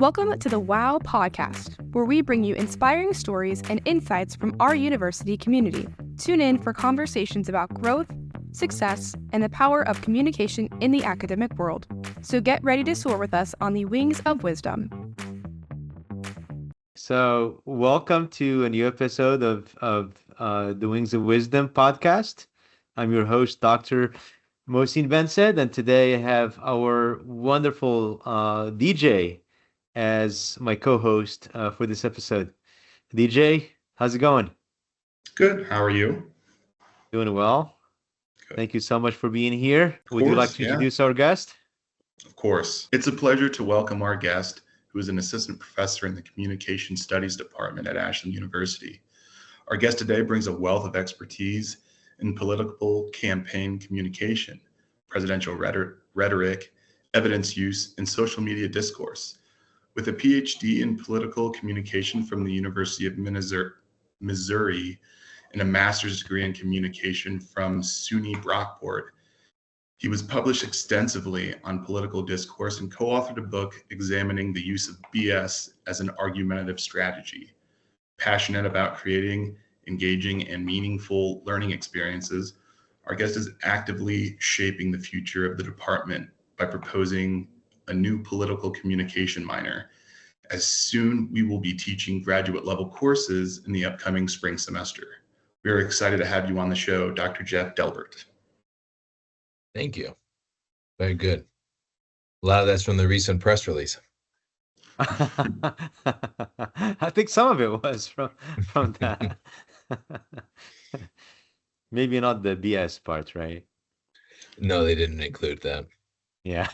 Welcome to the WoW podcast, where we bring you inspiring stories and insights from our university community. Tune in for conversations about growth, success, and the power of communication in the academic world. So get ready to soar with us on the wings of wisdom. So, welcome to a new episode of the Wings of Wisdom podcast. I'm your host, Dr. Mohsin Bensed, and today I have our wonderful DJ as my co-host for this episode. DJ, how's it going? Good. How are you? Doing well. Good. Thank you so much for being here. Would you course, like to introduce our guest? Of course. It's a pleasure to welcome our guest, who is an assistant professor in the Communication Studies Department at Ashland University. Our guest today brings a wealth of expertise in political campaign communication, presidential rhetoric, evidence use, and social media discourse. With a PhD in political communication from the University of Missouri and a master's degree in communication from SUNY Brockport, he was published extensively on political discourse and co-authored a book examining the use of BS as an argumentative strategy. Passionate about creating engaging and meaningful learning experiences, our guest is actively shaping the future of the department by proposing a new political communication minor. As soon we will be teaching graduate level courses in the upcoming spring semester. We are excited to have you on the show, Dr. Jeff Delbert. Thank you. Very good. A lot of that's from the recent press release. I think some of it was from that. Maybe not the BS part, right? No, they didn't include that. Yeah.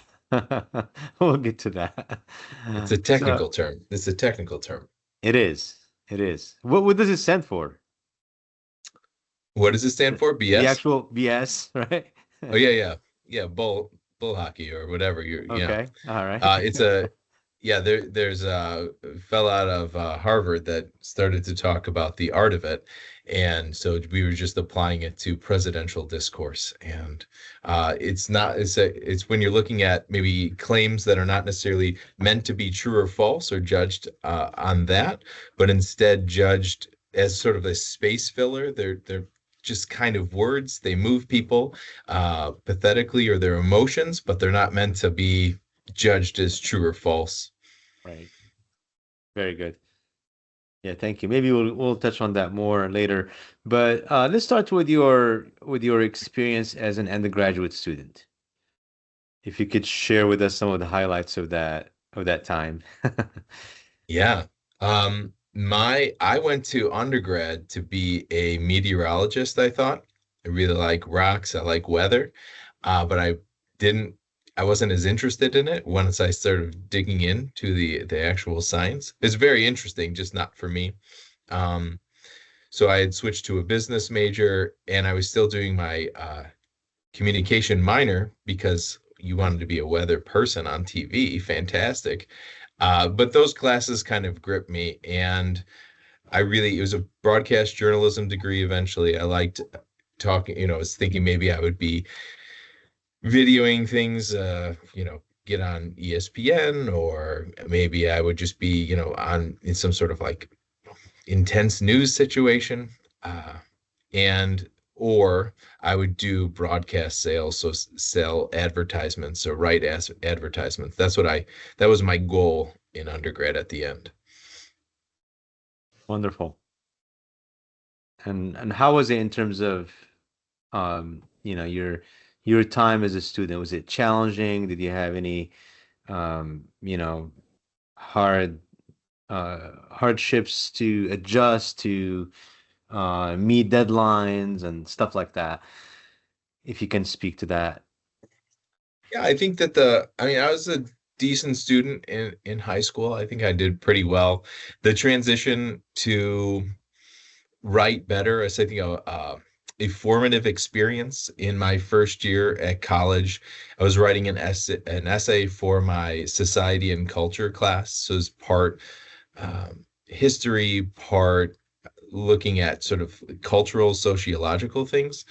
We'll get to that. It's a technical term. It's a technical term. It is. It is. What does it stand for? What does it stand for? BS? The actual BS, right? Oh yeah. Bull hockey or whatever. Okay. All right. There's a fellow out of Harvard that started to talk about the art of it, and so we were just applying it to presidential discourse. And it's when you're looking at maybe claims that are not necessarily meant to be true or false or judged on that, but instead judged as sort of a space filler. They're just kind of words. They move people pathetically or their emotions, but they're not meant to be judged as true or false. Right. Very good. Yeah, thank you. Maybe we'll touch on that more later. But let's start with your experience as an undergraduate student. If you could share with us some of the highlights of that time. Yeah. I went to undergrad to be a meteorologist, I thought. I really like rocks, I like weather, but I wasn't as interested in it once I started digging into the actual science. It's very interesting, just not for me. So I had switched to a business major, and I was still doing my communication minor because you wanted to be a weather person on TV. Fantastic. But those classes kind of gripped me, and it was a broadcast journalism degree eventually. I liked talking, I was thinking maybe I would be videoing things, get on ESPN, or maybe I would just be, in some sort of like intense news situation, or I would do broadcast sales, so sell advertisements or write advertisements. That was my goal in undergrad at the end. Wonderful. And how was it in terms of, your time as a student? Was it challenging? Did you have any, hardships to adjust to? Meet deadlines and stuff like that, if you can speak to that. Yeah, I think that I was a decent student in high school. I think I did pretty well. The transition to write better, I think a formative experience in my first year at college. I was writing an essay for my society and culture class. So it's part history, part looking at sort of cultural, sociological things.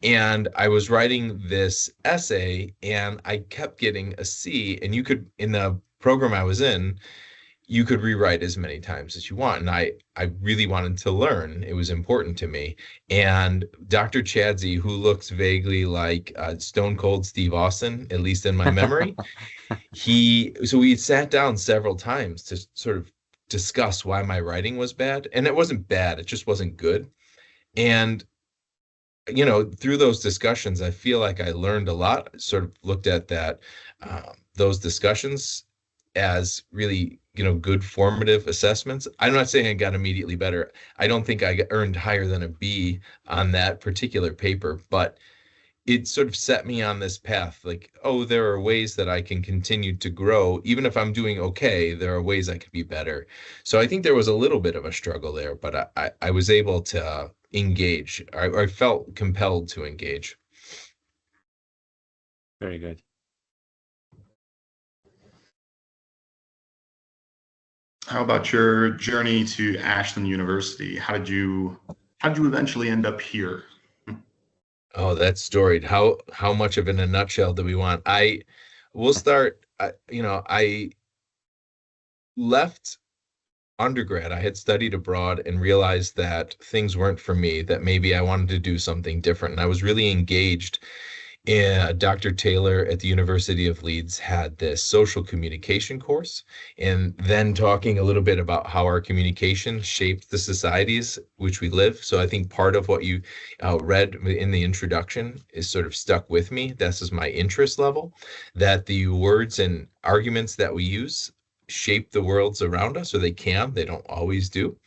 And I was writing this essay and I kept getting a C, and you could, in the program I was in, you could rewrite as many times as you want. And I really wanted to learn. It was important to me. And Dr. Chadsey, who looks vaguely like Stone Cold Steve Austin, at least in my memory, so we sat down several times to sort of discuss why my writing was bad. And it wasn't bad, it just wasn't good. And through those discussions, I feel like I learned a lot. Sort of looked at that, those discussions as really, good formative assessments. I'm not saying I got immediately better. I don't think I earned higher than a B on that particular paper, but it sort of set me on this path. Like, oh, there are ways that I can continue to grow. Even if I'm doing okay, there are ways I could be better. So I think there was a little bit of a struggle there, but I was able to engage. I felt compelled to engage. Very good. How about your journey to Ashland University? How did you eventually end up here? Oh, that's storied. How much of it in a nutshell do we want? We'll start. I left undergrad. I had studied abroad and realized that things weren't for me, that maybe I wanted to do something different. And I was really engaged. Dr. Taylor at the University of Leeds had this social communication course, and then talking a little bit about how our communication shaped the societies which we live. So I think part of what you read in the introduction is sort of stuck with me. This is my interest level, that the words and arguments that we use shape the worlds around us, or they don't always do.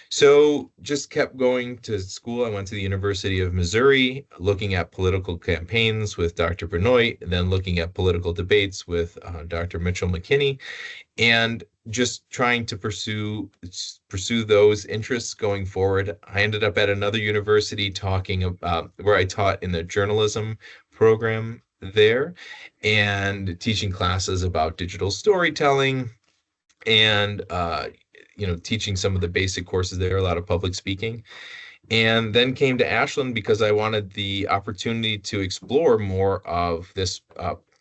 So just kept going to school. I went to the University of Missouri, looking at political campaigns with Dr. Benoit, and then looking at political debates with Dr. Mitchell McKinney, and just trying to pursue those interests going forward. I ended up at another university talking about where I taught in the journalism program there and teaching classes about digital storytelling and teaching some of the basic courses there, a lot of public speaking. And then came to Ashland because I wanted the opportunity to explore more of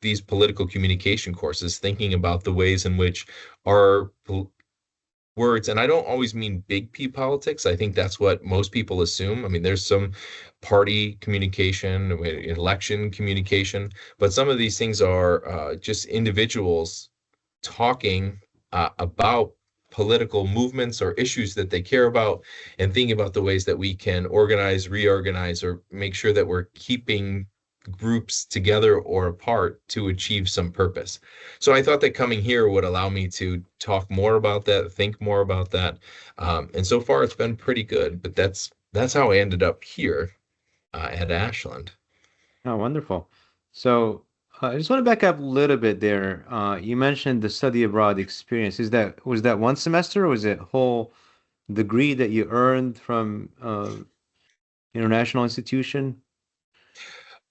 these political communication courses, thinking about the ways in which our words, and I don't always mean big P politics. I think that's what most people assume. I mean, there's some party communication, election communication, but some of these things are just individuals talking about political movements or issues that they care about, and thinking about the ways that we can organize, reorganize, or make sure that we're keeping groups together or apart to achieve some purpose. So I thought that coming here would allow me to talk more about that, think more about that. And so far it's been pretty good, but that's how I ended up here at Ashland. Oh, wonderful. So I just want to back up a little bit there. You mentioned the study abroad experience. Was that one semester, or was it whole degree that you earned from international institution?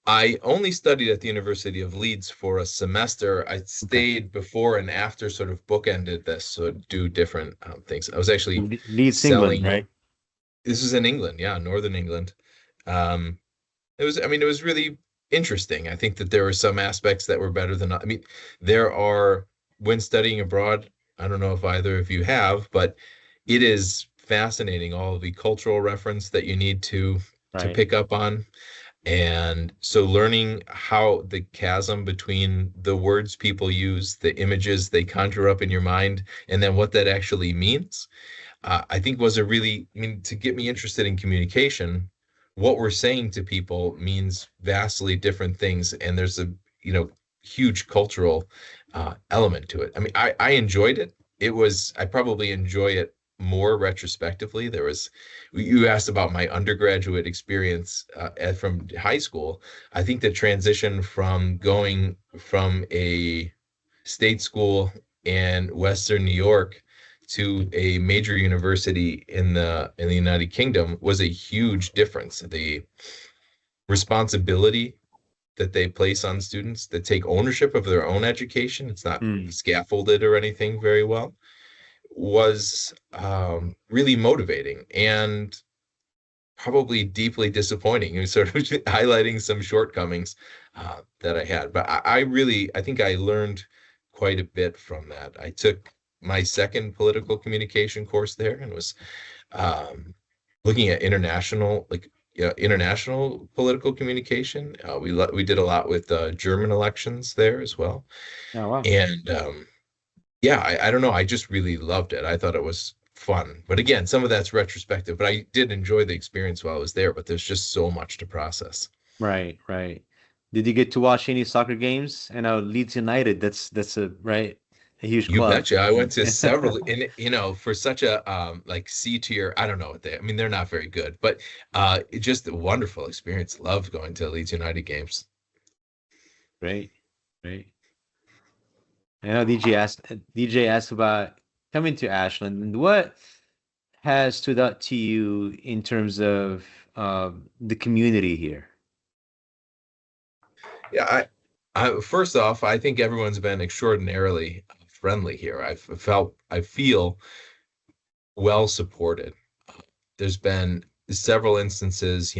I only studied at the University of Leeds for a semester. I stayed before and after, sort of bookended this, so do different things. I was actually Leeds, England, right? This was in England, yeah, Northern England. It was really interesting. I think that there were some aspects that were better than, there are, when studying abroad, I don't know if either of you have, but it is fascinating, all of the cultural reference that you need to pick up on. And so learning how the chasm between the words people use, the images they conjure up in your mind, and then what that actually means, I think was to get me interested in communication. What we're saying to people means vastly different things, and there's a huge cultural element to it. I enjoyed it. I probably enjoy it more retrospectively. You asked about my undergraduate experience from high school. I think the transition from going from a state school in Western New York to a major university in the United Kingdom was a huge difference. The responsibility that they place on students that take ownership of their own education, it's not scaffolded or anything very well, was really motivating and probably deeply disappointing. It was sort of highlighting some shortcomings that I had. But I think I learned quite a bit from that. I took my second political communication course there, and was looking at international political communication. We did a lot with German elections there as well, Oh, wow. and yeah, I don't know. I just really loved it. I thought it was fun, but again, some of that's retrospective. But I did enjoy the experience while I was there. But there's just so much to process. Right, right. Did you get to watch any soccer games? I know Leeds United, that's a right, a huge You club. betcha. I went to several, and for such a like C tier. I don't know what they. I mean, they're not very good, but it's just a wonderful experience. Loved going to Leeds United games. Great, great. I know DJ asked about coming to Ashland, and what has stood out to you in terms of the community here? Yeah, I first off, I think everyone's been extraordinarily friendly here. I feel well supported. There's been several instances,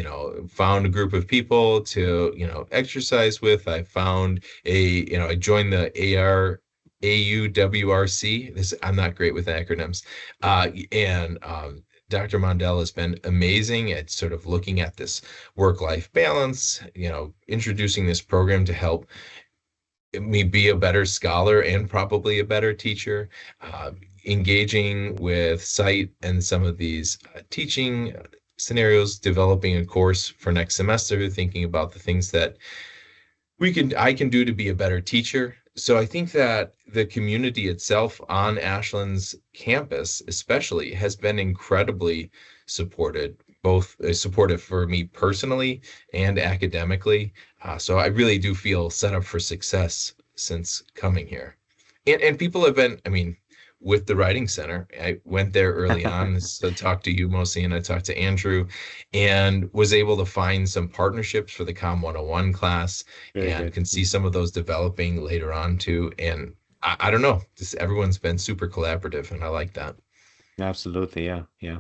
found a group of people to, exercise with. I found I joined the AUWRC. I'm not great with acronyms. And Dr. Mondell has been amazing at sort of looking at this work-life balance, introducing this program to help me be a better scholar and probably a better teacher, engaging with site and some of these teaching scenarios, developing a course for next semester, thinking about the things that I can do to be a better teacher. So I think that the community itself on Ashland's campus especially has been incredibly supportive for me personally and academically. So I really do feel set up for success since coming here. And people have been, with the Writing Center, I went there early on to talk to you mostly, and I talked to Andrew, and was able to find some partnerships for the Com 101 class. Very and good. can see some of those developing later on too. And I don't know, just everyone's been super collaborative, and I like that. Absolutely, yeah, yeah.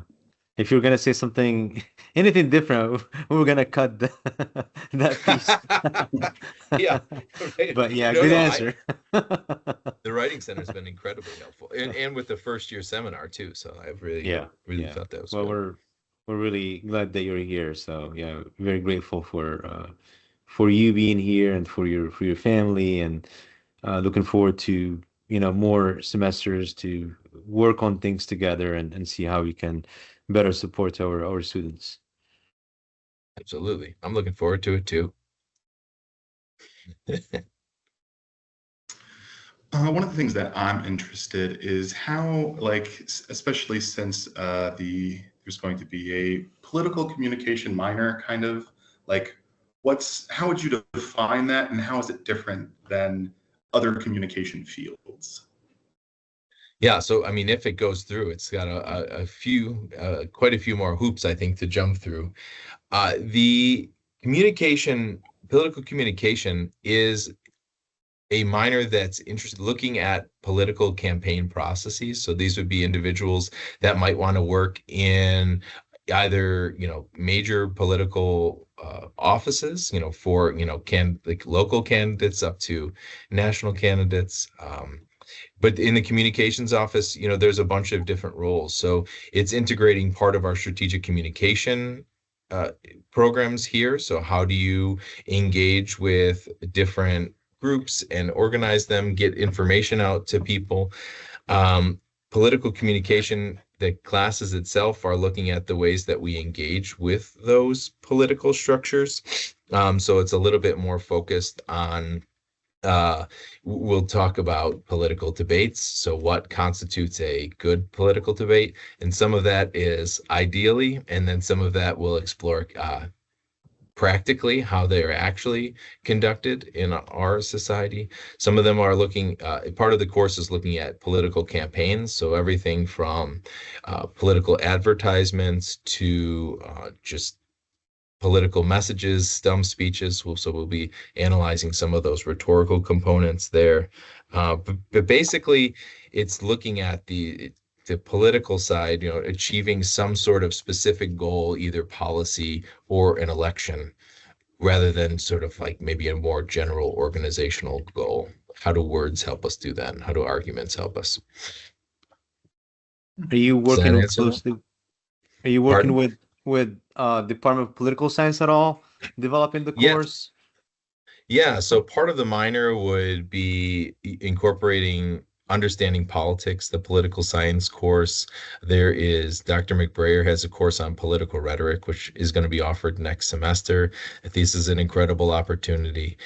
If you're gonna say something, anything different, we're gonna cut that piece. Yeah, right. But yeah, No, good no, answer. The Writing Center has been incredibly helpful, and with the first year seminar too. So I've really, Yeah, really yeah. felt that was Well, good. we're really glad that you're here. So yeah, very grateful for you being here and for your family, and looking forward to more semesters to work on things together and see how we can better support our students. Absolutely, I'm looking forward to it too. One of the things that I'm interested is how, especially since there's going to be a political communication minor, kind of like, how would you define that, and how is it different than other communication fields? Yeah, so if it goes through, it's got quite a few more hoops, I think, to jump through. The political communication is a minor that's interested looking at political campaign processes. So these would be individuals that might want to work in either major political offices, for like local candidates up to national candidates. But in the communications office, there's a bunch of different roles. So it's integrating part of our strategic communication programs here. So how do you engage with different groups and organize them, get information out to people? Political communication, the classes itself are looking at the ways that we engage with those political structures. So it's a little bit more focused on we'll talk about political debates. So what constitutes a good political debate? And some of that is ideally, and then some of that will explore practically how they are actually conducted in our society. Some of them are looking, part of the course is looking at political campaigns. So everything from political advertisements to just political messages, stump speeches. So we'll be analyzing some of those rhetorical components there. But basically, it's looking at the political side, achieving some sort of specific goal, either policy or an election, rather than sort of like maybe a more general organizational goal. How do words help us do that? And how do arguments help us? Are you Does that working answer that? closely? Are you working Pardon? with Department of Political Science at all, developing the Yeah. course? Yeah, so part of the minor would be incorporating understanding politics, the political science course. There is Dr. McBrayer has a course on political rhetoric, which is going to be offered next semester. I think this is an incredible opportunity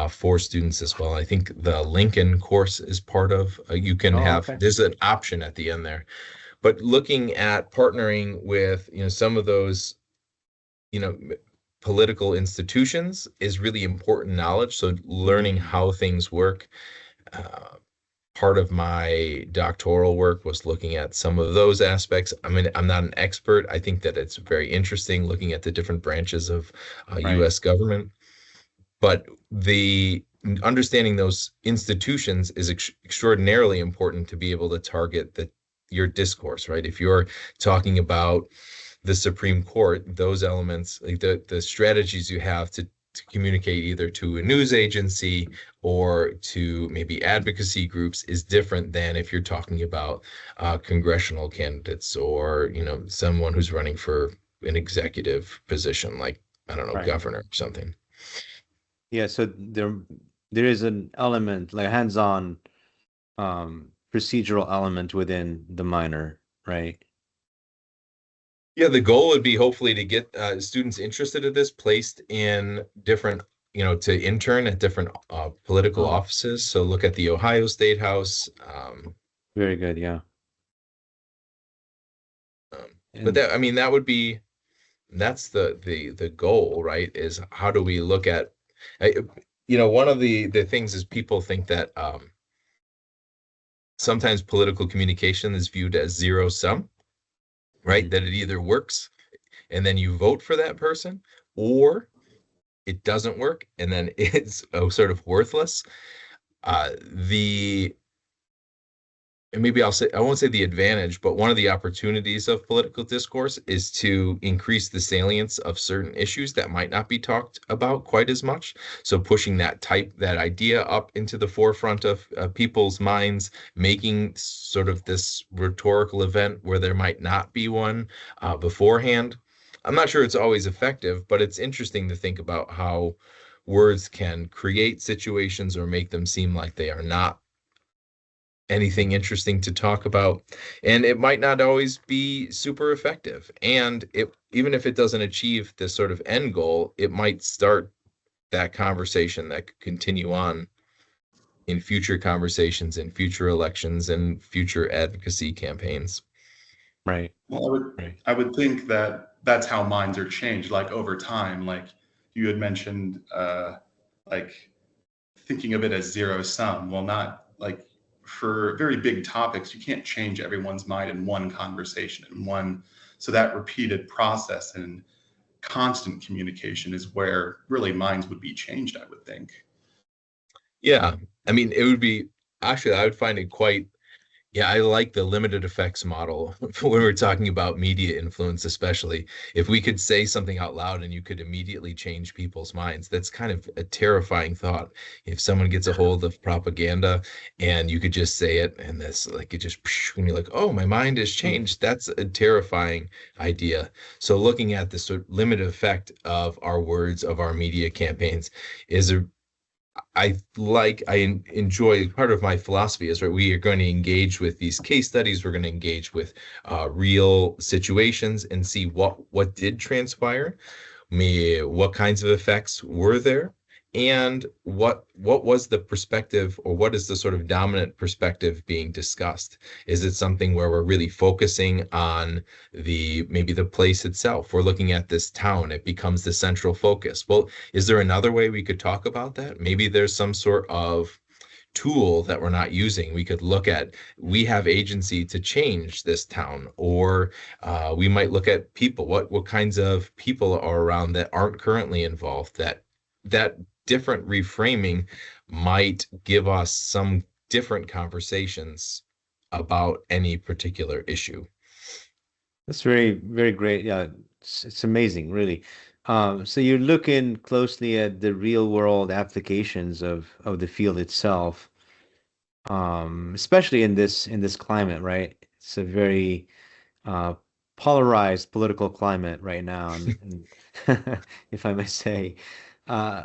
for students as well. I think the Lincoln course is part of, you can Oh, have, okay. there's an option at the end there. But looking at partnering with, some of those, you know, political institutions is really important knowledge. So learning Mm, how things work. Uh, Part of my doctoral work was looking at some of those aspects. I mean, I'm not an expert. I think that it's very interesting looking at the different branches of right. U.S. government, but the understanding those institutions is extraordinarily important to be able to target your discourse, right? If you're talking about the Supreme Court, those elements, like the strategies you have to communicate either to a news agency or to maybe advocacy groups is different than if you're talking about congressional candidates or someone who's running for an executive position, like, I don't know, Right. governor or something. Yeah, so there is an element, like a hands-on procedural element within the minor, right? Yeah, the goal would be hopefully to get students interested in this placed in different, to intern at different political Oh, offices. So look at the Ohio State House. very good, yeah. Um, but And that would be, that's the goal, right? Is how do we look at, one of the things is people think that sometimes political communication is viewed as zero sum, right? That it either works and then you vote for that person, or it doesn't work and then it's sort of worthless. The and maybe I won't say the advantage, but one of the opportunities of political discourse is to increase the salience of certain issues that might not be talked about quite as much. So pushing that idea up into the forefront of people's minds, making sort of this rhetorical event where there might not be one beforehand. I'm not sure it's always effective, but it's interesting to think about how words can create situations or make them seem like they are not anything interesting to talk about, and it might not always be super effective, and even if it doesn't achieve this sort of end goal, it might start that conversation that could continue on in future conversations and future elections and future advocacy campaigns. right, Well, right. I would think that that's how minds are changed, like over time. Like you had mentioned, like thinking of it as zero sum. Well, not like for very big topics, you can't change everyone's mind in one conversation, in one. So that repeated process and constant communication is where really minds would be changed, I would think. Yeah, I mean, it would be, actually, I would find it quite, yeah, I like the limited effects model when we're talking about media influence, especially if we could say something out loud and you could immediately change people's minds. That's kind of a terrifying thought. If someone gets a hold of propaganda and you could just say it and this, like, it just, and you're like, oh, my mind has changed. That's a terrifying idea. So looking at this sort of limited effect of our words, of our media campaigns is I enjoy, part of my philosophy is, right, we are going to engage with these case studies. We're going to engage with real situations and see what did transpire, what kinds of effects were there, and what was the perspective, or what is the sort of dominant perspective being discussed? Is it something where we're really focusing on maybe the place itself? We're looking at this town, it becomes the central focus. Well, is there another way we could talk about that? Maybe there's some sort of tool that we're not using. We could look at, we have agency to change this town, or we might look at people, what kinds of people are around that aren't currently involved, that different reframing might give us some different conversations about any particular issue. That's very, very great. Yeah, it's amazing, really. So you're looking closely at the real world applications of the field itself, especially in this climate, right? it's a very uh, polarized political climate right now, and if I may say,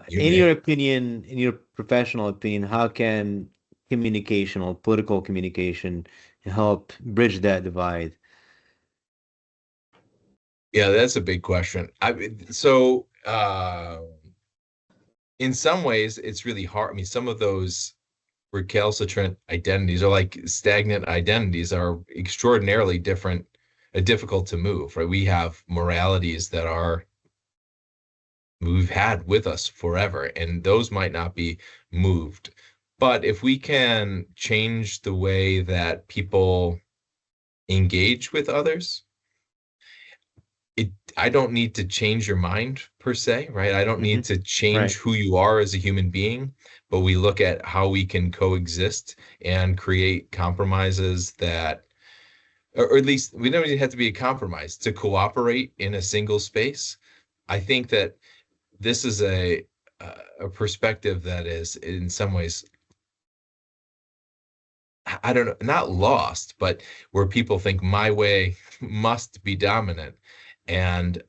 You in your may. opinion, in your professional opinion, how can communication or political communication help bridge that divide? Yeah, that's a big question. In some ways, it's really hard. I mean, some of those recalcitrant identities or like stagnant identities are extraordinarily difficult to move, right? We have moralities that we've had with us forever, and those might not be moved. But if we can change the way that people engage with others, I don't need to change your mind per se, right? I don't need to change Right. who you are as a human being, but we look at how we can coexist and create compromises that, or at least we don't even have to be a compromise to cooperate in a single space. I think that this is a perspective that is in some ways, I don't know, not lost, but where people think my way must be dominant. And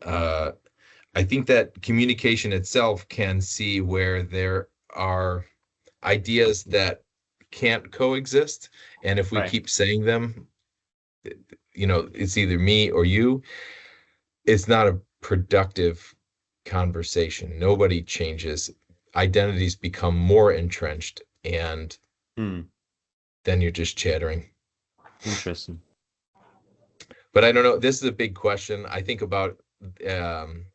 I think that communication itself can see where there are ideas that can't coexist. And if we Right. keep saying them, it's either me or you, it's not a productive conversation. Nobody changes. Identities become more entrenched, and Hmm. then you're just chattering. Interesting. But I don't know. This is a big question. I think about um,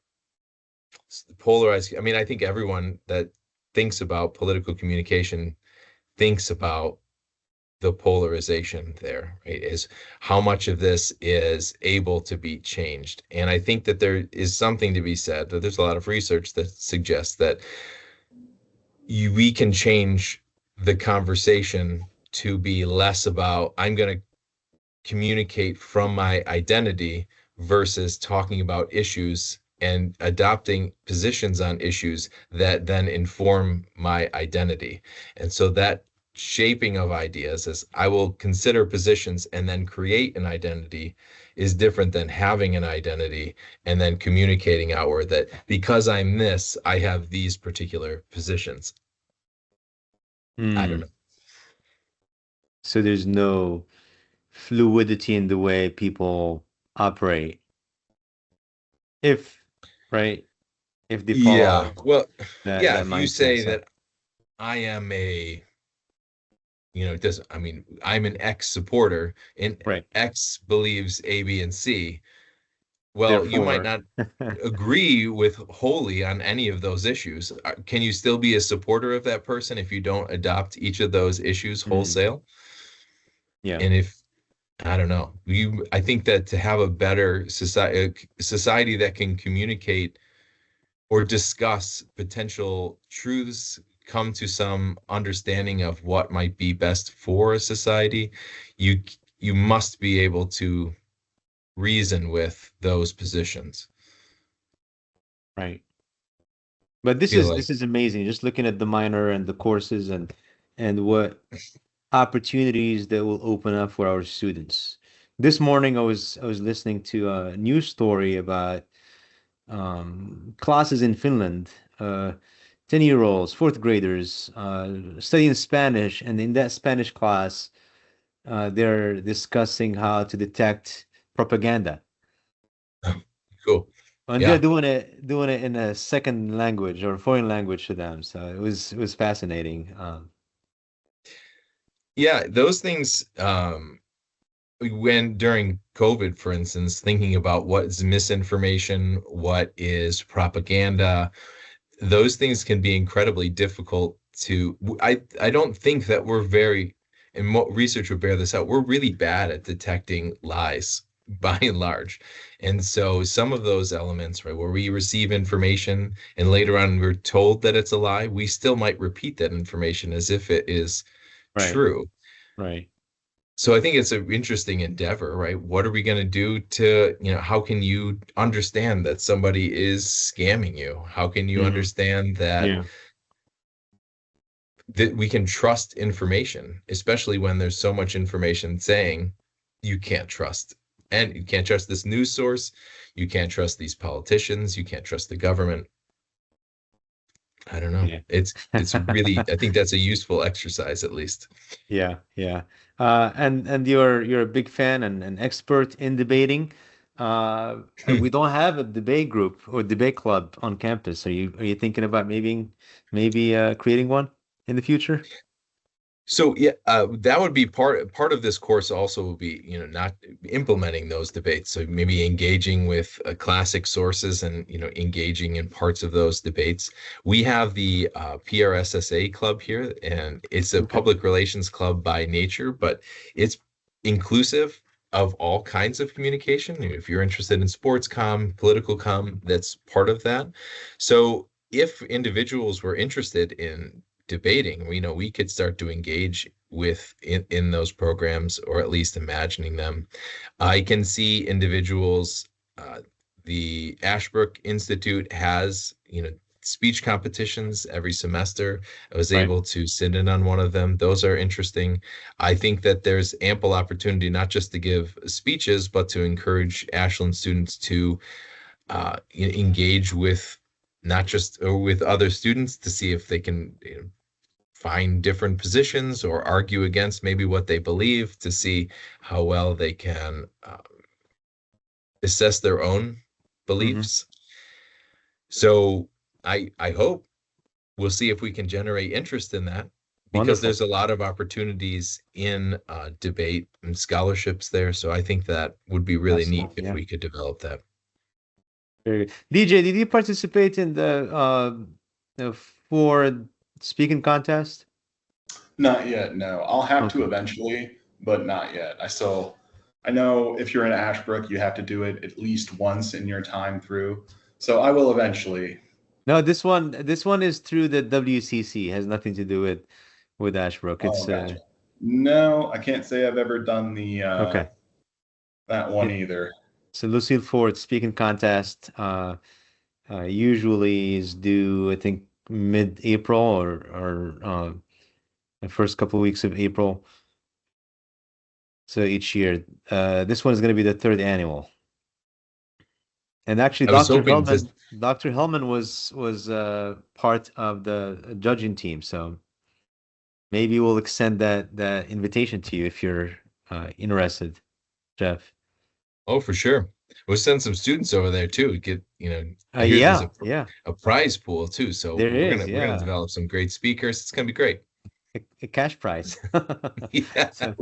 polarized. I mean, I think everyone that thinks about political communication thinks about the polarization there, right? Is how much of this is able to be changed. And I think that there is something to be said, that there's a lot of research that suggests that we can change the conversation to be less about, I'm going to communicate from my identity versus talking about issues and adopting positions on issues that then inform my identity. And so that shaping of ideas as I will consider positions and then create an identity is different than having an identity and then communicating outward that because I'm this, I have these particular positions. I don't Hmm. know. So there's no fluidity in the way people operate. If, right, if they Yeah. follow Well, yeah, that if you mindset. say So, that I am it doesn't, I mean, I'm an X supporter and right. X believes A, B, and C. Well, you might Therefore, not agree with wholly on any of those issues. Can you still be a supporter of that person if you don't adopt each of those issues mm, wholesale? yeah. And if I don't know, I think that to have a better society that can communicate or discuss potential truths, come to some understanding of what might be best for a society, you you must be able to reason with those positions. Right. But I this feel is like, this is amazing. Just looking at the minor and the courses and what opportunities that will open up for our students. This morning I was listening to a news story about classes in Finland. 10-year-olds, fourth graders, studying Spanish, and in that Spanish class, they're discussing how to detect propaganda. cool. And they're Yeah. doing it in a second language or foreign language to them. So it was fascinating. Yeah, those things, when during COVID, for instance, thinking about what is misinformation, what is propaganda, those things can be incredibly difficult to. I don't think that we're very, and research would bear this out, we're really bad at detecting lies by and large. And so some of those elements, right, where we receive information and later on we're told that it's a lie, we still might repeat that information as if it is Right, true. right. So I think it's an interesting endeavor, right? What are we going to do to, how can you understand that somebody is scamming you? How can you Hmm. understand that Yeah, we can trust information, especially when there's so much information saying you can't trust. And you can't trust this news source. You can't trust these politicians. You can't trust the government. I don't know. Yeah. It's really, I think that's a useful exercise at least. Yeah, yeah. And you're a big fan and an expert in debating. We don't have a debate group or debate club on campus. Are you thinking about maybe creating one in the future? So yeah, that would be part of this course. Also, will be not implementing those debates. So maybe engaging with classic sources and engaging in parts of those debates. We have the PRSSA club here, and it's a Okay. public relations club by nature, but it's inclusive of all kinds of communication. If you're interested in sports political that's part of that. So if individuals were interested in debating, we could start to engage with in those programs, or at least imagining them. I can see individuals, the Ashbrook Institute has speech competitions every semester. I was Right. able to sit in on one of them. Those are interesting. I think that there's ample opportunity not just to give speeches, but to encourage Ashland students to engage with not just or with other students to see if they can find different positions or argue against maybe what they believe, to see how well they can assess their own beliefs. So I hope we'll see if we can generate interest in that, because Wonderful. there's a lot of opportunities in debate and scholarships there. So I think that would be really neat Absolutely, if yeah. we could develop that. Very good. DJ, did you participate in the Ford speaking contest? Not yet, no. I'll have to Okay. eventually, but not yet. I know if you're in Ashbrook, you have to do it at least once in your time through. So I will eventually. No, this one is through the WCC. It has nothing to do with Ashbrook. Oh, It's gotcha. No, I can't say I've ever done okay. that one It, either. so Lucille Ford speaking contest usually is due, I think, mid-April or the first couple of weeks of April. So each year, this one is going to be the third annual. And actually, I was hoping to. Dr. Hellman was part of the judging team. So maybe we'll extend that invitation to you if you're interested, Jeff. Oh, for sure. We'll send some students over there too. Get, I hear there's Yeah, a prize pool too. So there we're is. gonna Yeah, develop some great speakers. It's gonna be great. a cash prize. Yeah. So,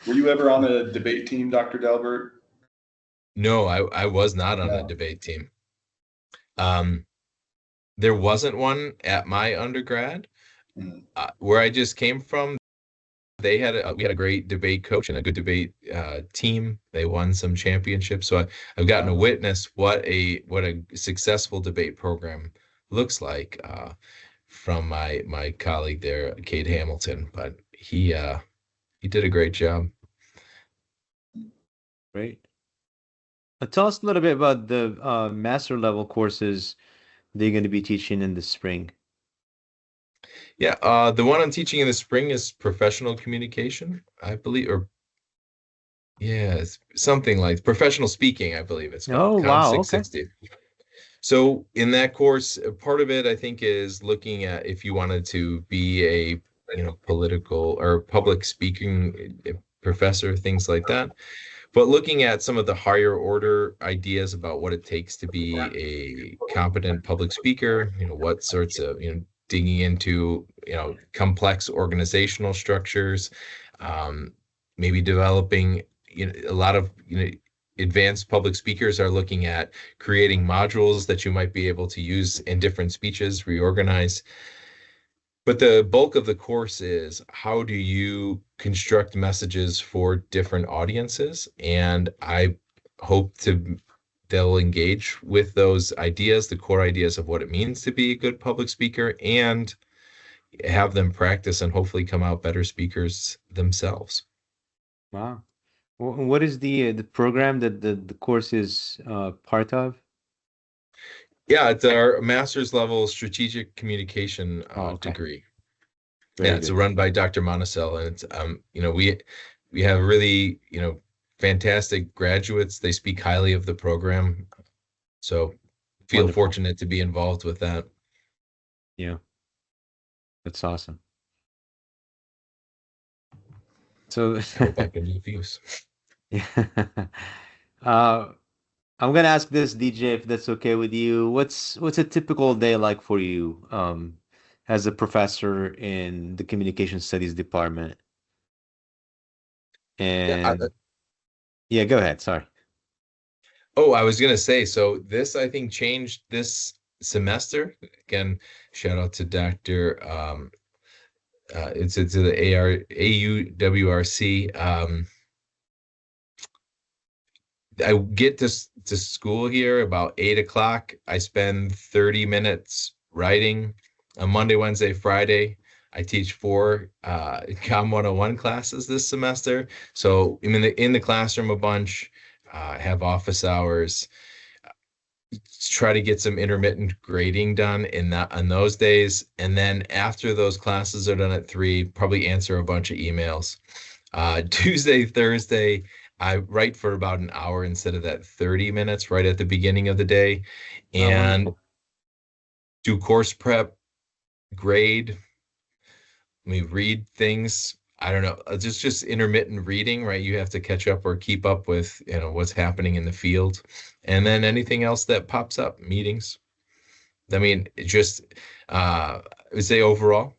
Were you ever on the debate team, Dr. Delbert? No, I was not on a No. debate team. There wasn't one at my undergrad. Where I just came from, we had a great debate coach and a good debate team. They won some championships, so I've gotten to witness what a successful debate program looks like from my colleague there, Cade Hamilton. But he did a great job. Great. Tell us a little bit about the master level courses they're going to be teaching in the spring. Yeah, the one I'm teaching in the spring is professional communication, I believe, or yeah, it's something like professional speaking, I believe it's called. Oh, wow. Okay. 660. So in that course, part of it I think is looking at if you wanted to be a political or public speaking professor, things like that. But looking at some of the higher order ideas about what it takes to be a competent public speaker, what sorts of, digging into, complex organizational structures, maybe developing, a lot of, advanced public speakers are looking at creating modules that you might be able to use in different speeches, reorganize. But the bulk of the course is how do you construct messages for different audiences? And I hope they'll engage with those ideas, the core ideas of what it means to be a good public speaker, and have them practice and hopefully come out better speakers themselves. Wow. What is the program that the course is part of? Yeah, it's our master's level strategic communication okay. degree. Very Yeah, it's good. run by Dr. Monicel, and it's we have really fantastic graduates. They speak highly of the program. So feel Wonderful. fortunate to be involved with that. Yeah. That's awesome. So I hope I can be of use. yeah. Uh, I'm gonna ask this, DJ, if that's okay with you. What's a typical day like for you, as a professor in the communication studies department? Yeah. And yeah, go ahead. Sorry. Oh, I was gonna say, so this I think changed this semester. Again, shout out to Dr. It's to the AUWRC. I get to school here about 8 o'clock. I spend 30 minutes writing on Monday, Wednesday, Friday. I teach 4 COM 101 classes this semester. So I'm in the classroom a bunch, have office hours, try to get some intermittent grading done on those days. And then after those classes are done at 3, probably answer a bunch of emails. Tuesday, Thursday, I write for about an hour instead of that 30 minutes right at the beginning of the day, Oh, and wonderful. do course prep, grade. We read things. I don't know, just intermittent reading, right? You have to catch up or keep up with, what's happening in the field. And then anything else that pops up, meetings. I mean, I would say overall,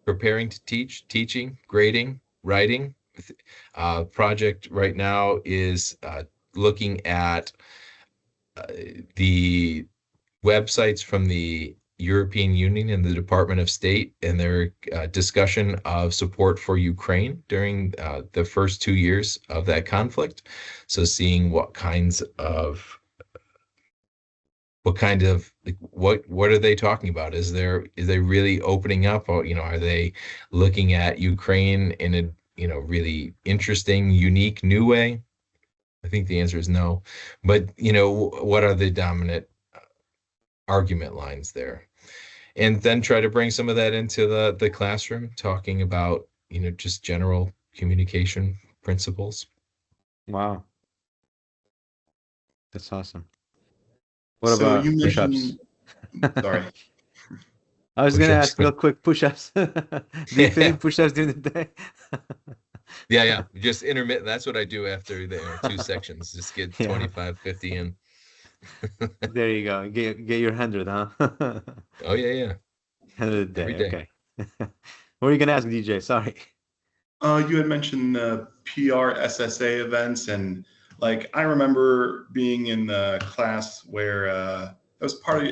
preparing to teach, teaching, grading, writing. Project right now is looking at the websites from the European Union and the Department of State and their discussion of support for Ukraine during the first 2 years of that conflict. So seeing what are they talking about? Is they really opening up, or are they looking at Ukraine in a really interesting, unique, new way? I think the answer is no. But what are the dominant argument lines there? And then try to bring some of that into the classroom, talking about just general communication principles. Wow. That's awesome. What So about you push-ups? mentioned, sorry. I was gonna Push-ups. ask real quick, push-ups. Do you fit in push-ups during the day? Yeah. Just intermittent. That's what I do after the 2 sections. Just get Yeah. 25, 50 in. There you go. Get your 100, huh? Oh yeah. 100 a day. Every day. Okay. What were you gonna ask, DJ? Sorry. You had mentioned PR SSA events, and I remember being in the class where that was part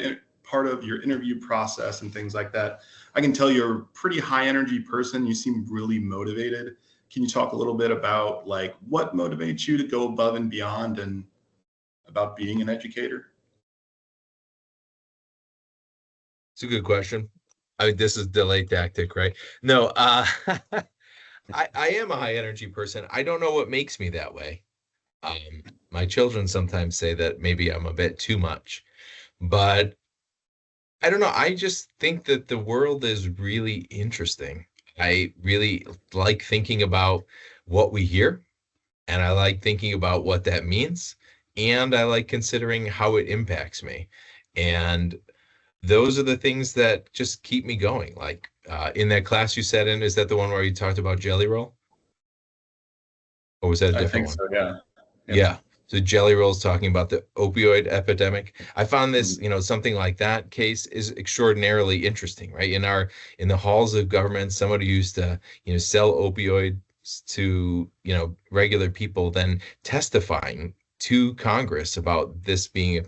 of your interview process and things like that. I can tell you're a pretty high energy person. You seem really motivated. Can you talk a little bit about what motivates you to go above and beyond and about being an educator? It's a good question. I mean, this is delay tactic, right? No, I am a high energy person. I don't know what makes me that way. My children sometimes say that maybe I'm a bit too much, but I don't know. I just think that the world is really interesting. I really like thinking about what we hear, and I like thinking about what that means, and I like considering how it impacts me. And those are the things that just keep me going. In that class you sat in, is that the one where you talked about Jelly Roll? Or was that a I different think one? so, yeah. Yeah. So Jelly Roll's talking about the opioid epidemic. I found this, something like that case is extraordinarily interesting, right? In the halls of government, somebody used to, sell opioids to, regular people, then testifying to Congress about this being a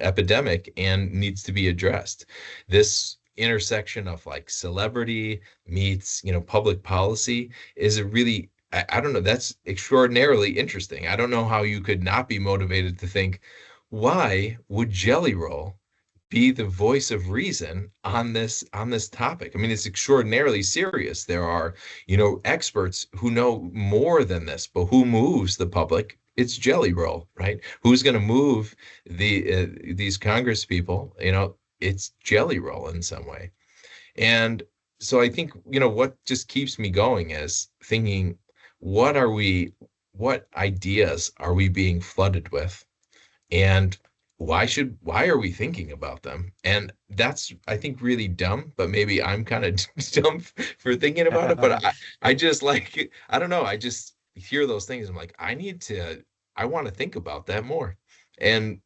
epidemic and needs to be addressed. This intersection of celebrity meets, public policy is a really, I don't know, that's extraordinarily interesting. I don't know how you could not be motivated to think, why would Jelly Roll be the voice of reason on this topic? I mean, it's extraordinarily serious. There are, experts who know more than this, but who moves the public? It's Jelly Roll, right? Who's going to move these Congress people? It's Jelly Roll in some way. And so I think, what just keeps me going is thinking, what are we what ideas are we being flooded with, and why are we thinking about them? And that's, I think, really dumb, but maybe I'm kind of dumb for thinking about it. But I just like, I don't know, I just hear those things. I'm like, I want to think about that more. And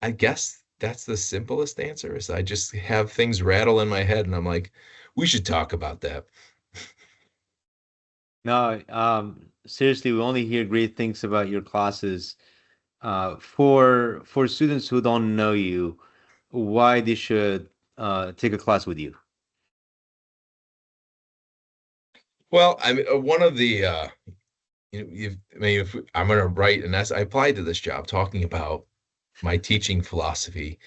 I guess that's the simplest answer, is I just have things rattle in my head and I'm like, we should talk about that. No, seriously, we only hear great things about your classes. For students who don't know you, why they should take a class with you? Well, I mean, one of the if I'm going to write an essay, I applied to this job talking about my teaching philosophy.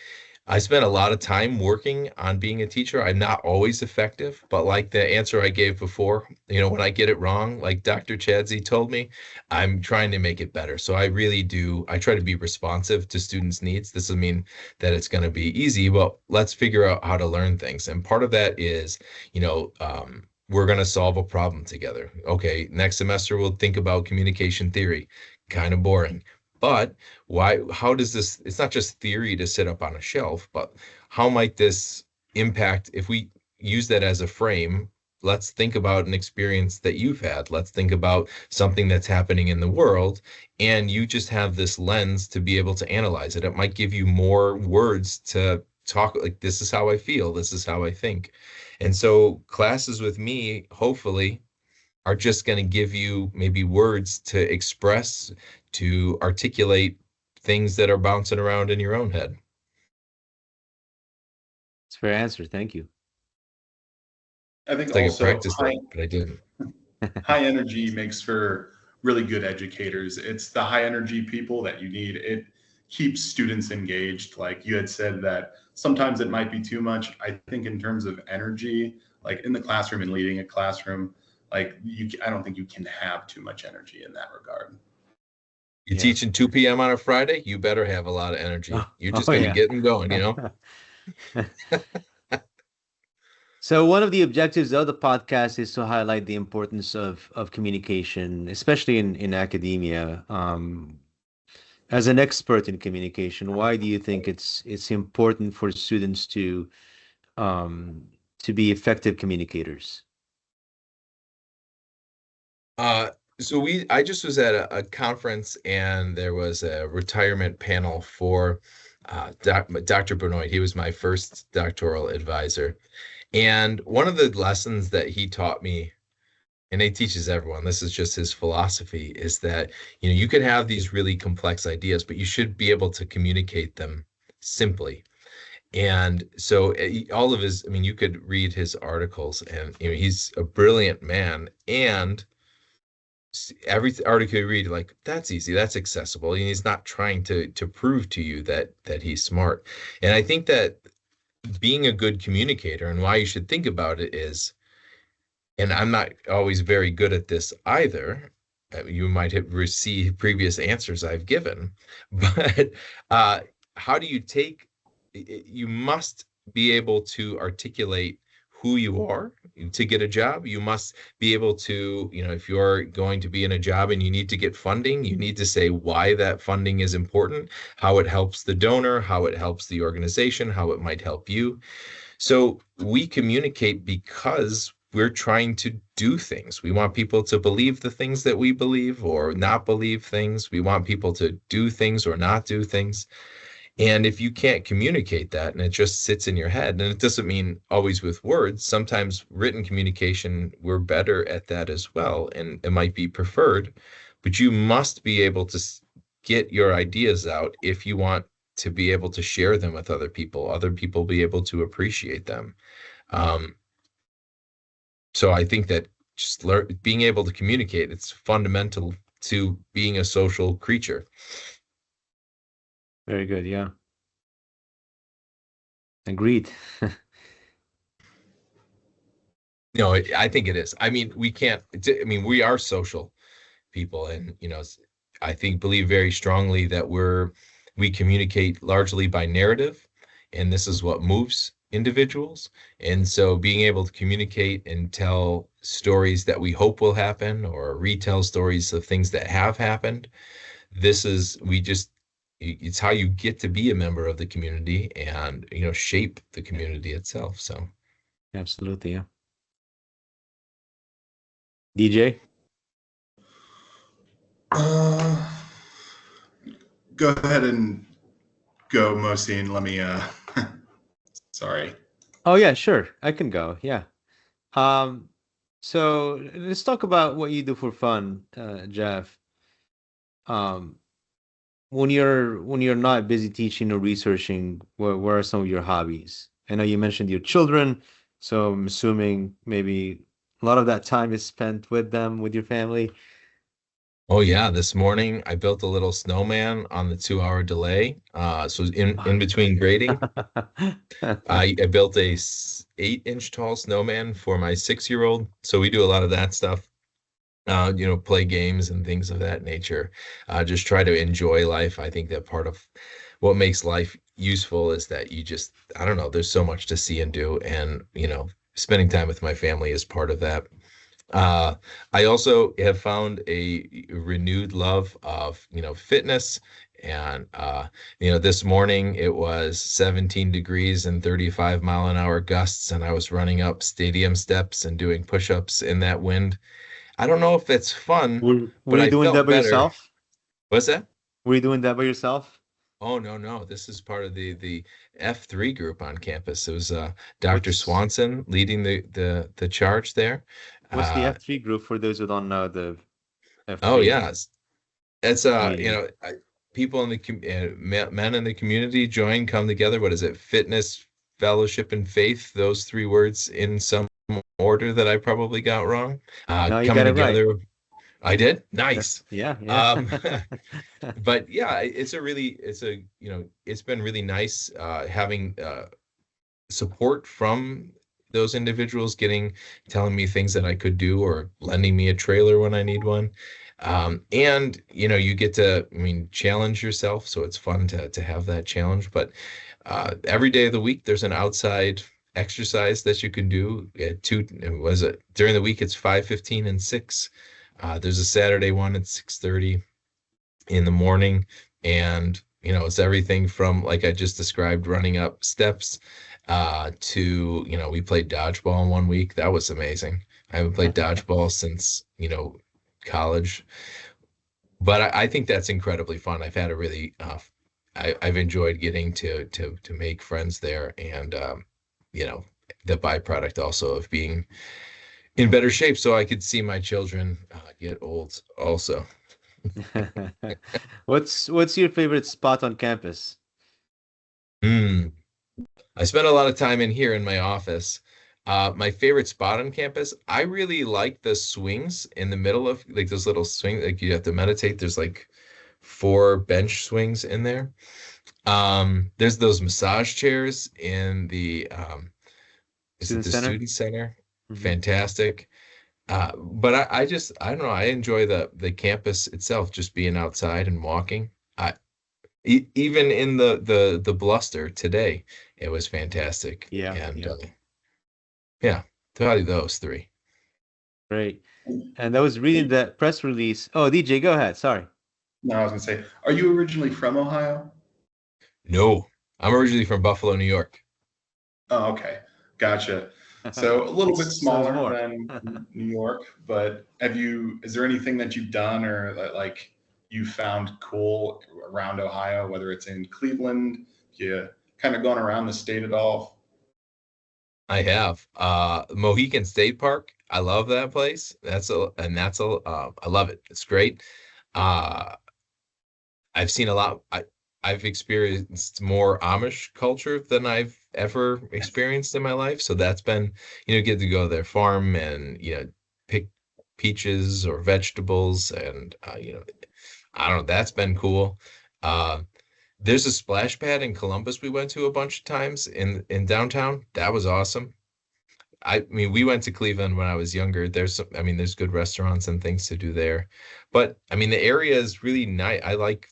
I spent a lot of time working on being a teacher. I'm not always effective, but like the answer I gave before, when I get it wrong, like Dr. Chadsey told me, I'm trying to make it better. So I really do. I try to be responsive to students' needs. This doesn't mean that it's going to be easy, but let's figure out how to learn things. And part of that is, we're going to solve a problem together. Okay, next semester we'll think about communication theory. Kind of boring. But how does this, it's not just theory to sit up on a shelf, but how might this impact, if we use that as a frame, let's think about an experience that you've had. Let's think about something that's happening in the world, and you just have this lens to be able to analyze it. It might give you more words to talk, like, this is how I feel, this is how I think. And so classes with me, hopefully, are just going to give you maybe words to express, to articulate things that are bouncing around in your own head. It's a fair answer. Thank you. I think It's like also a practice thing, but I didn't. High energy makes for really good educators. It's the high energy people that you need. It keeps students engaged. Like you had said that sometimes it might be too much. I think in terms of energy, like in the classroom and leading a classroom, I don't think you can have too much energy in that regard. You're teaching 2 p.m. on a Friday, you better have a lot of energy. You're just going to get them going, So one of the objectives of the podcast is to highlight the importance of communication, especially in academia. As an expert in communication, why do you think it's important for students to be effective communicators? So I just was at a conference, and there was a retirement panel for Dr. Benoit. He was my first doctoral advisor. And one of the lessons that he taught me, and he teaches everyone, this is just his philosophy, is that, you can have these really complex ideas, but you should be able to communicate them simply. And so all of his, you could read his articles, and he's a brilliant man, and every article you read, like, that's easy, that's accessible, and he's not trying to prove to you that he's smart. And I think that being a good communicator, and why you should think about it is, and I'm not always very good at this either, you might have received previous answers I've given, but how do you must be able to articulate who you are to get a job. You must be able to, if you're going to be in a job and you need to get funding, you need to say why that funding is important, how it helps the donor, how it helps the organization, how it might help you. So we communicate because we're trying to do things. We want people to believe the things that we believe, or not believe things. We want people to do things or not do things. And if you can't communicate that, and it just sits in your head, and it doesn't mean always with words, sometimes written communication, we're better at that as well, and it might be preferred, but you must be able to get your ideas out if you want to be able to share them with other people be able to appreciate them. So I think that just being able to communicate, it's fundamental to being a social creature. Very good. Yeah. Agreed. No, I think it is. We are social people, and, I believe very strongly that we communicate largely by narrative, and this is what moves individuals. And so being able to communicate and tell stories that we hope will happen or retell stories of things that have happened, it's how you get to be a member of the community and, shape the community itself. So Absolutely, yeah. DJ? Go ahead and go, Mohsin. Let me, sorry. Oh yeah, sure. I can go. Yeah. So let's talk about what you do for fun, Jeff. Um, when you're not busy teaching or researching, what are some of your hobbies? I know you mentioned your children, so I'm assuming maybe a lot of that time is spent with them, with your family. Oh yeah, this morning I built a little snowman on the 2-hour delay. So in between grading, I built a 8-inch tall snowman for my 6-year-old. So we do a lot of that stuff. Play games and things of that nature. Just try to enjoy life. I think that part of what makes life useful is that I don't know, there's so much to see and do, and spending time with my family is part of that. I also have found a renewed love of, fitness. And, this morning it was 17 degrees and 35-mile-an-hour gusts, and I was running up stadium steps and doing push-ups in that wind. I don't know if that's fun, Were but you I doing that felt by better. yourself? What's that? Were you doing that by yourself? Oh, no. This is part of the F3 group on campus. It was Dr. What's Swanson leading the charge there. what's the F3 group for those who don't know the Oh, F3 yeah. It's community? people in men in the community come together. What is it? Fitness, fellowship, and faith. Those 3 words in some order that I probably got wrong. No, you Coming got it right. together. I did? Nice. Yeah. But yeah, it's been really nice having support from those individuals, telling me things that I could do or lending me a trailer when I need one. And you get to, challenge yourself. So it's fun to have that challenge, but every day of the week, there's an outside exercise that you can do during the week, it's 5:15 and 6. There's a Saturday one at 6:30 in the morning. And, it's everything from, like I just described, running up steps to, we played dodgeball in 1 week. That was amazing. I haven't played dodgeball since, college. But I think that's incredibly fun. I've had a really, I've enjoyed getting to make friends there. And, the byproduct also of being in better shape so I could see my children get old also. What's your favorite spot on campus? I spent a lot of time in here in my office. My favorite spot on campus, I really like the swings in the middle of, like, those little swings, like you have to meditate. There's like 4 bench swings in there. There's those massage chairs in the student center. Mm-hmm. Fantastic. But I don't know. I enjoy the campus itself, just being outside and walking. Even in the bluster today, it was fantastic. Yeah. And probably those 3. Great. And I was reading the press release. Oh, DJ, go ahead. Sorry. No, I was gonna say, are you originally from Ohio? No, I'm originally from Buffalo, New York. Oh, okay. Gotcha. So a little bit smaller than New York, but is there anything that you've done or that, like, you found cool around Ohio, whether it's in Cleveland, you kind of gone around the state at all? I have. Mohican State Park. I love that place. I love it. It's great. I've seen a lot. I've experienced more Amish culture than I've ever experienced in my life. So that's been, get to go to their farm and, pick peaches or vegetables. And, I don't know, that's been cool. There's a splash pad in Columbus we went to a bunch of times in downtown. That was awesome. We went to Cleveland when I was younger. There's good restaurants and things to do there. But the area is really nice. I like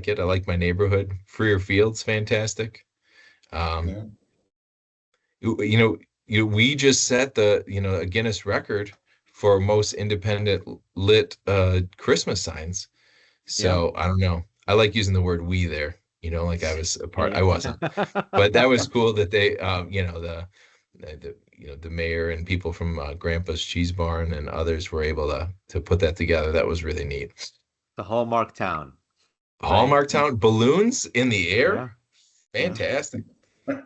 it. I like my neighborhood. Freer Field's fantastic. We just set a Guinness record for most independent lit Christmas signs. So I don't know. I like using the word we there, like I was a part. I wasn't, but that was cool that they, the mayor and people from Grandpa's Cheese Barn and others were able to put that together. That was really neat. The Hallmark Town. Hallmark Town, balloons in the air. Yeah. Fantastic. Did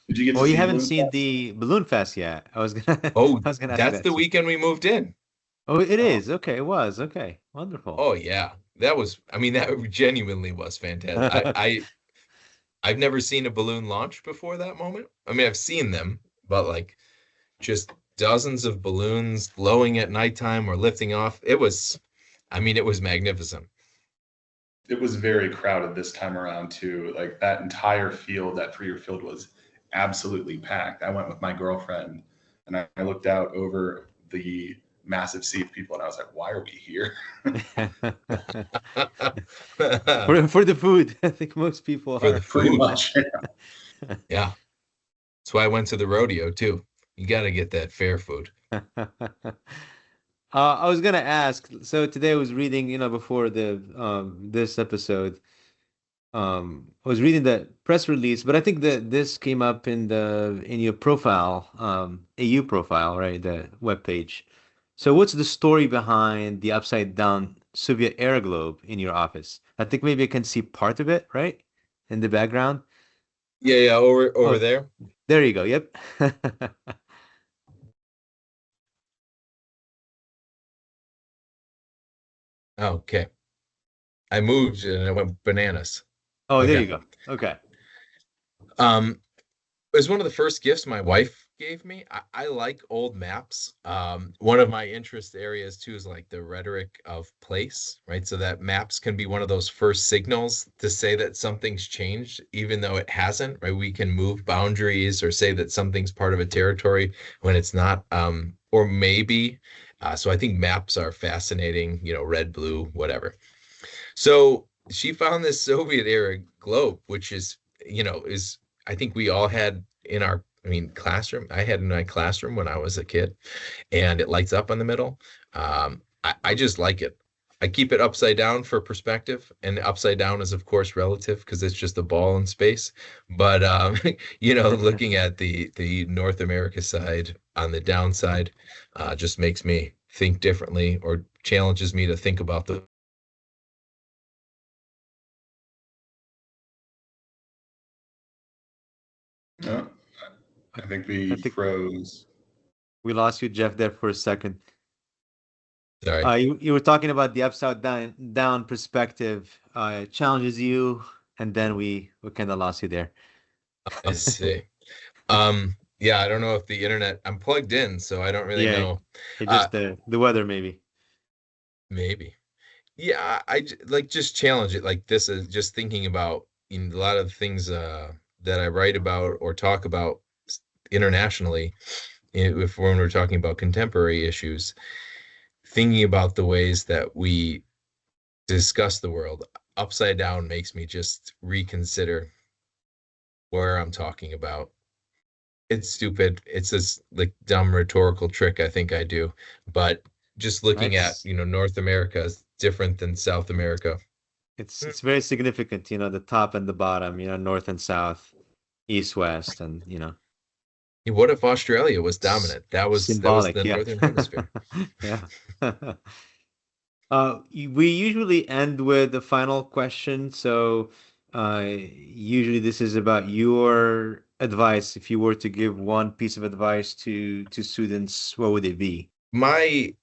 you get to Well, you see haven't Balloon seen Fest? the Balloon Fest yet. I was gonna ask That's that the too. weekend we moved in. Oh, it is. Okay, it was. Okay. Wonderful. Oh yeah. That genuinely was fantastic. I've never seen a balloon launch before that moment. I mean, I've seen them, but like just dozens of balloons glowing at nighttime or lifting off. It was magnificent. It was very crowded this time around too. Like that entire field, that 3-year field was absolutely packed. I went with my girlfriend and I looked out over the massive sea of people and I was like, why are we here? For the food. I think most people For are. the Pretty food. much. Yeah. That's why I went to the rodeo too. You got to get that fair food. I was gonna ask. So today I was reading, before this episode, I was reading the press release, but I think that this came up in your profile, AU profile, right? The webpage. So what's the story behind the upside down Soviet air globe in your office? I think maybe I can see part of it, right? In the background. Yeah, over Oh, there. there you go. Yep. Okay. I moved and I went bananas. Oh, there Okay. you go. Okay. It was one of the first gifts my wife gave me. I like old maps. One of my interest areas too is like the rhetoric of place, right? So that maps can be one of those first signals to say that something's changed, even though it hasn't, right? We can move boundaries or say that something's part of a territory when it's not, or maybe. So I think maps are fascinating, red, blue, whatever. So she found this Soviet era globe, which is I think we all had in our, classroom. I had in my classroom when I was a kid, and it lights up in the middle. I just like it. I keep it upside down for perspective, and upside down is of course relative because it's just a ball in space. But looking at the North America side on the downside, just makes me think differently or challenges me to think about the. No, I think we I think froze. we lost you, Jeff, there for a second. Sorry. You were talking about the upside down perspective. It challenges you, and then we kind of lost you there. I see. Yeah, I don't know if the internet. I'm plugged in, so I don't really know. It just the weather maybe. Maybe. Yeah, like just challenge it. Like this is just thinking about in a lot of things that I write about or talk about internationally. If when we're talking about contemporary issues, thinking about the ways that we discuss the world upside down makes me just reconsider where I'm talking about. It's stupid. It's this like dumb rhetorical trick I think I do, but just looking at North America is different than South America. It's very significant, the top and the bottom, north and south, east, west, and What if Australia was dominant? That was symbolic, the yeah. Northern Hemisphere. Yeah. We usually end with the final question. So usually this is about your advice. If you were to give one piece of advice to students, what would it be? My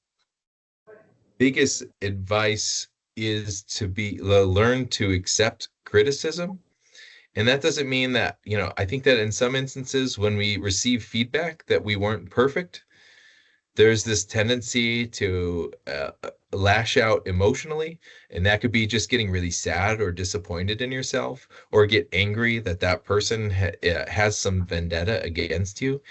biggest advice is to learn to accept criticism. And that doesn't mean that, I think that in some instances when we receive feedback that we weren't perfect, there's this tendency to lash out emotionally. And that could be just getting really sad or disappointed in yourself, or get angry that person has some vendetta against you.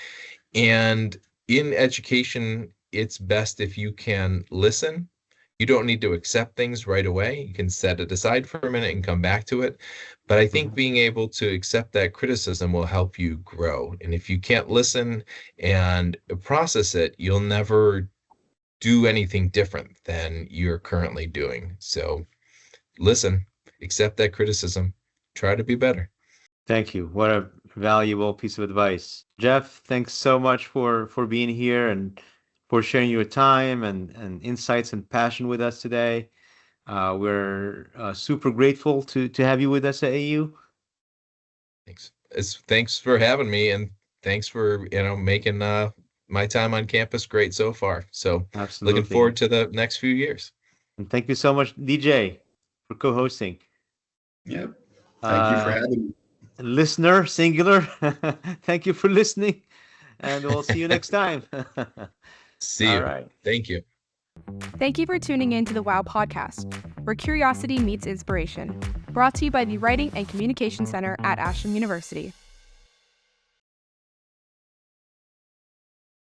And in education, it's best if you can listen, You don't need to accept things right away. You can set it aside for a minute and come back to it. But I think being able to accept that criticism will help you grow. And if you can't listen and process it, you'll never do anything different than you're currently doing. So listen, accept that criticism, try to be better. Thank you. What a valuable piece of advice. Jeff, thanks so much for being here and for sharing your time and insights and passion with us today. We're super grateful to have you with us at AU. Thanks for having me, and thanks for making my time on campus great so far. So Absolutely. Looking forward to the next few years. And thank you so much, DJ, for co-hosting. Yep. Thank you for having me. Listener, singular, thank you for listening, and we'll see you next time. See you. All right. Thank you. Thank you for tuning in to the WoW podcast, where curiosity meets inspiration. Brought to you by the Writing and Communication Center at Ashland University.